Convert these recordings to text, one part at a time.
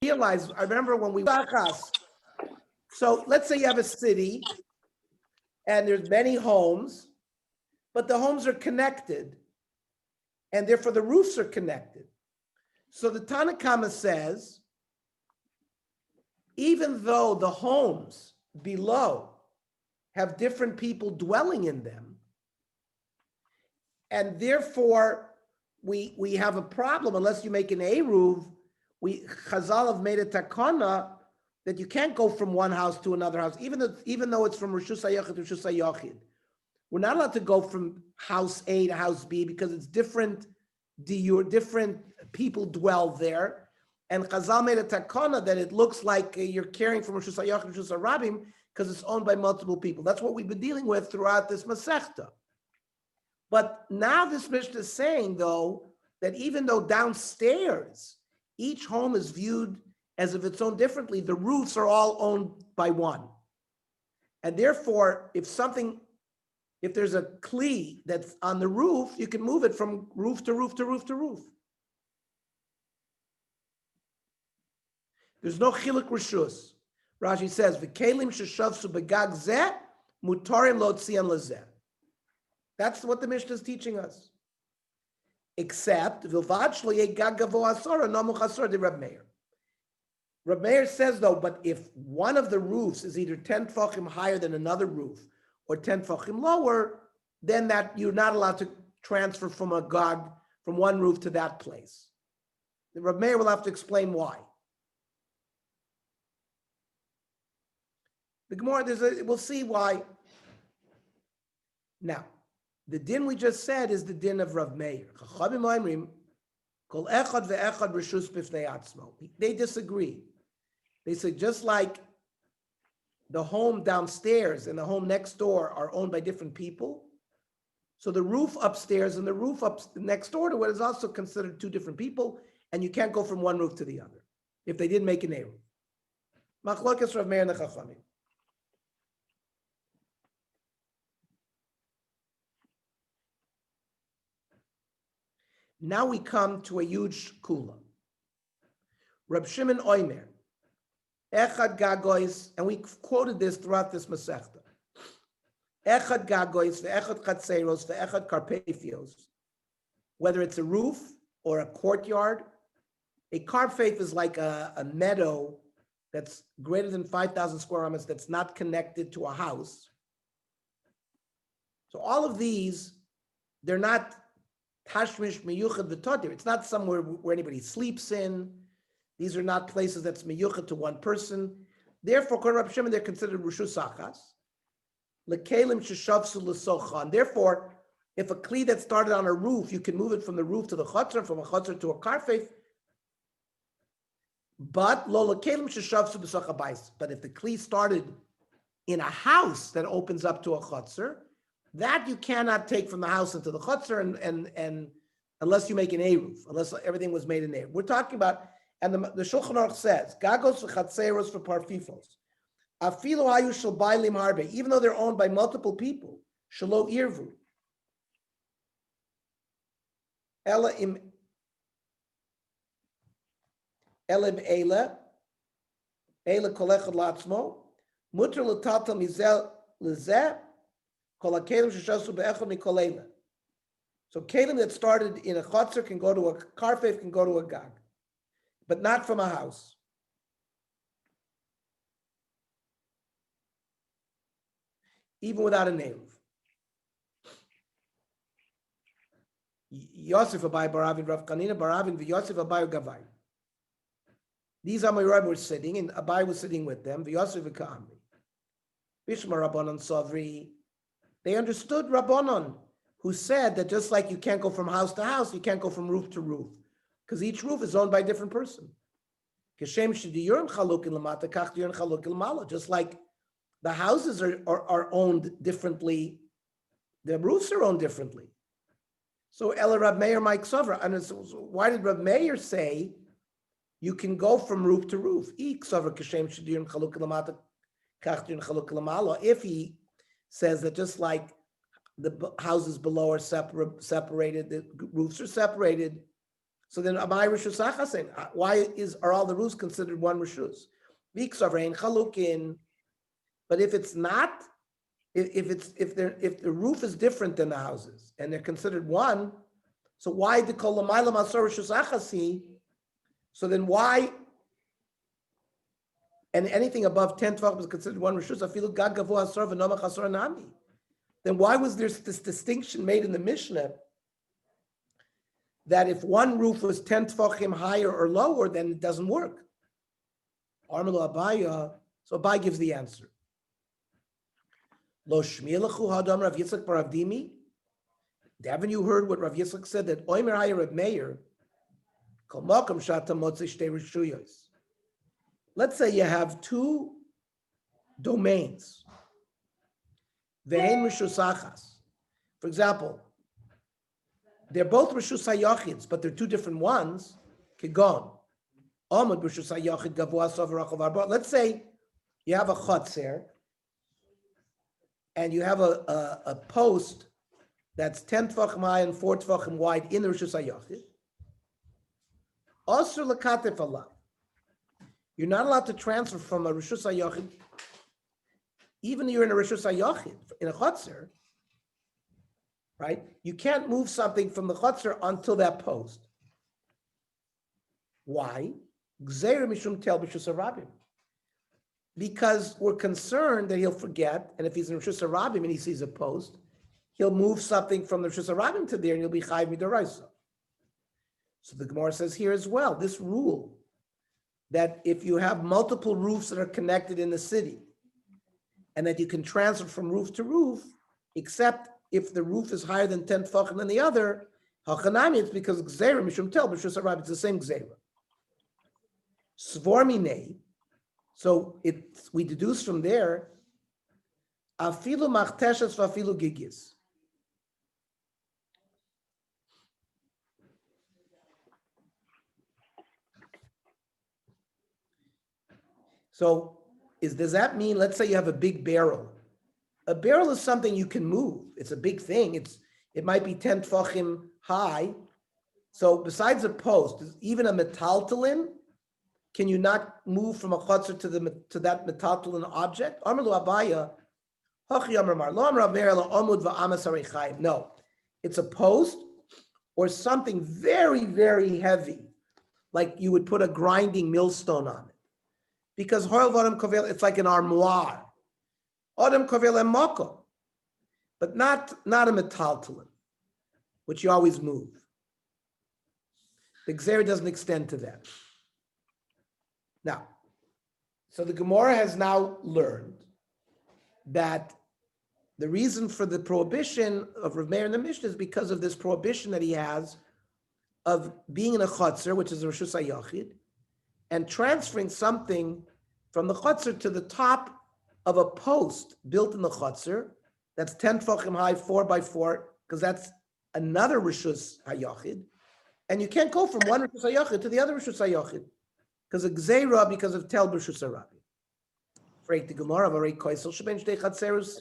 realize, I remember when we, so let's say you have a city and there's many homes, but the homes are connected and therefore the roofs are connected. So the Tanakama says, even though the homes below have different people dwelling in them, and therefore we have a problem unless you make an Eruv. Chazal have made a takana that you can't go from one house to another house, even though it's from Rishus HaYachid to Rishus HaYachid. We're not allowed to go from house A to house B because it's different people dwell there. And Chazal made a takana that it looks like you're carrying from Rishus HaYachid to Rishus HaRabim because it's owned by multiple people. That's what we've been dealing with throughout this Masechta. But now this Mishnah is saying, though, that even though downstairs, each home is viewed as if it's owned differently, the roofs are all owned by one. And therefore, if there's a kli that's on the roof, you can move it from roof to roof to roof to roof. There's no chiluk rishus. Rashi says, "V'kelim sheshavsu begag zeh mutarim lo tzian lezeh." That's what the Mishnah is teaching us. Except v'ilvad shlo yeh gag gavo asora namuch asor de Reb Meir. Reb Meir says though, but if one of the roofs is either 10 tefachim higher than another roof or 10 tefachim lower, then that you're not allowed to transfer from a gag from one roof to that place. The Reb Meir will have to explain why. The Gemara, we'll see why. Now, the din we just said is the din of Rav Meir. They disagree. They say just like the home downstairs and the home next door are owned by different people, so the roof upstairs and the roof next door to it is also considered two different people, and you can't go from one roof to the other if they didn't make an eruv. Machlokes Rav Meir and the Chachamim. Now we come to a huge kula. Reb Shimon Oimer, Echad Gagois, and we quoted this throughout this Masechta. Echad Gagois, ve'echad Chatzeros, ve'echad Karpethios. Whether it's a roof or a courtyard, a karpeth is like a meadow that's greater than 5,000 square meters that's not connected to a house. So all of these, they're not Tashmish miyuchad v'todir. It's not somewhere where anybody sleeps in. These are not places that's miyuchad to one person. Therefore, according to Reb Shimon, they're considered rishus achas. Lekelim sheshavsu l'socha. Therefore, if a kli that started on a roof, you can move it from the roof to the chutzner, from a chutzner to a karfef. But lo lekelim sheshavsu b'socha bais. But if the kli started in a house that opens up to a chutzner, that you cannot take from the house into the chutzner and unless you make an eruv, unless everything was made in eruv. We're talking about, and the Shulchan Aruch says, gagos v'chatzeros for parfifos, afilo hayu shel bailim harbe, even though they're owned by multiple people, shelo irvu, ela im eila kol echad latzmo, muter l'tatal mizel lezeh. So kelim that started in a chotzer can go to a karfef, can go to a gag, but not from a house. Even without a eruv. Yosef Abai Baravin Rav Kanina Baravin v'Yosef Abai Gavai. These are my Rebbe were sitting, and Abai was sitting with them. V'Yosef v'Ka'amri. Bishma Rabbanon Sovri. They understood Rabbanon, who said that just like you can't go from house to house, you can't go from roof to roof, because each roof is owned by a different person. Just like the houses are owned differently, the roofs are owned differently. So Ela Rab Meir Mike Sovra, and so why did Rab Meir say you can go from roof to roof? If he says that just like the houses below are separated, the roofs are separated, So then Amai Rishus Achasin. Why are all the roofs considered one Rishus? Viksavrein Chalukin. But if it's not, if the roof is different than the houses and they're considered one, so why the Kol Lamayla Masor Rishus Achasi? So then why? And anything above 10 tvachim is considered one Rishus. Afilu Gag Gavu Asor v'Nomach Asor Nami. Then why was there this distinction made in the Mishnah that if one roof was 10 tefachim higher or lower, then it doesn't work? Armelo Abaya, so Abai gives the answer. Lo shmielachu hadam Rav Yitzchak bar Avdimi. Haven't you heard what Rav Yitzchak said, that Oimer Hayer Rav Meir, Kol Makom Shata Motzei Shtei Rishuyos. Let's say you have two domains. Ve'ein Rishus Achas. For example, they're both Rishus HaYachids, but they're two different ones. Kigon. Amud Rishus HaYachid Gavua Sover Rachov Arba. Let's say you have a chotzer, and you have a post that's 10 tefachim high and 4 tefachim wide in the Rishus HaYachid. Asur L'katef alav. You're not allowed to transfer from a Rishus HaYachid, even if you're in a Rishus HaYachid, in a chotzer, right? You can't move something from the chotzer until that post. Why? Gzeira mishum tel b'Rishus HaRabim. Because we're concerned that he'll forget, and if he's in Rishus HaRabim and he sees a post, he'll move something from the Rishus HaRabim to there, and he'll be chayiv midoraisa. So the Gemara says here as well, this rule, that if you have multiple roofs that are connected in the city, and that you can transfer from roof to roof, except if the roof is higher than 10 tefachim than the other, hachanami, it's because gzeira mishum tel b'Rishus HaRabim, it's the same gzeira. Svorminei, so we deduce from there, afilu machteshes v'afilu gigis. So does that mean, let's say you have a big barrel. A barrel is something you can move. It's a big thing. It might be 10 tefachim high. So besides a post, even a metaltalin, can you not move from a chotzer to that metaltalin object? Amrlu Abaya, hachi amar lo amar Rav lo amud va'amas harei. No, it's a post or something very, very heavy, like you would put a grinding millstone on it. Because it's like an armoire. Adam kovel emoko, but not a metaltalin, which you always move. The gzeira doesn't extend to that. Now, so the Gemara has now learned that the reason for the prohibition of Rav Meir in the Mishnah is because of this prohibition that he has of being in a chotzer, which is a Rishus HaYachid, and transferring something from the chotzer to the top of a post built in the chotzer that's 10 tefachim high, 4 by 4, because that's another Rishus HaYachid, and you can't go from one Rishus HaYachid to the other Rishus HaYachid because of gzeira, because of tel b'Rishus HaRabim. Freik the Gemara of Arei Koisel Sheben Shtei Chatzerus.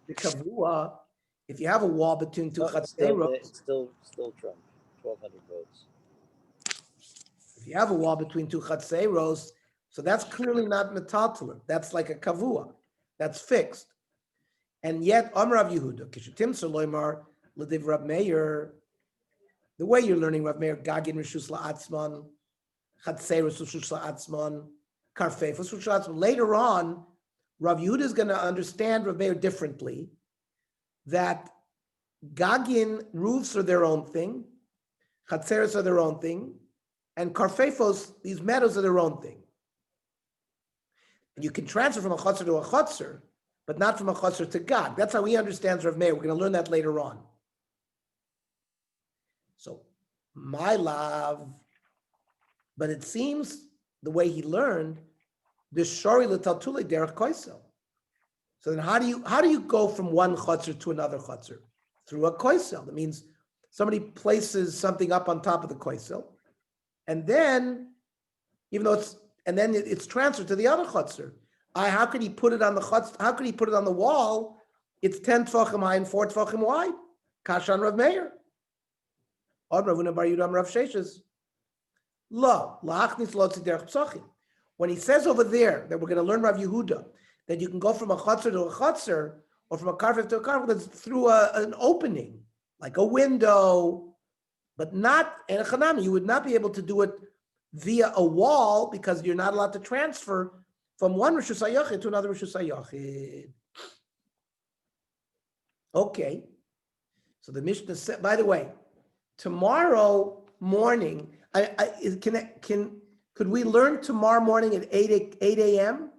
The Kavua, if you have a wall between two Chatzerus, it's still Trump, 1,200 votes. If you have a wall between two Chatzerus, so that's clearly not metaltalin. That's like a kavua. That's fixed. And yet, Amar Rav Yehuda, Kishatim Saloimar, L'div Rav Meir, the way you're learning Rav Meir, Gagin Rishus La'atzman, Chatzerus Rishus La'atzman, Karfefus Rishus La'atzman. Later on, Rav Yehuda is going to understand Rav Meir differently, that Gagin roofs are their own thing, Chatzerus are their own thing, and Karfefos, these meadows are their own thing. And you can transfer from a chotzer to a chotzer, but not from a chotzer to Gag. That's how he understands Rav Meir. We're going to learn that later on. So, my love, but it seems the way he learned, the shori l'taltule derech koisel. So then, how do you go from one chotzer to another chotzer? Through a koisel. That means somebody places something up on top of the koisel, and then, it's transferred to the other chotzer. How could he put it on the chotzer? How could he put it on the wall? It's 10 tefachim high and 4 tefachim wide. Kashan Rav Meir. Od Rav Huna bar Yudam Rav Sheshes. Lo, la'achnis lo tzederech psochim. When he says over there that we're going to learn Rav Yehuda, that you can go from a chutzner to a chutzner, or from a carpet to a carpet, that's through an opening, like a window, but not in a chanami. You would not be able to do it via a wall because you're not allowed to transfer from one Rishus HaYachid to another Rishus HaYachid. Okay. So the Mishnah said, by the way, tomorrow morning, could we learn tomorrow morning at 8 a.m.?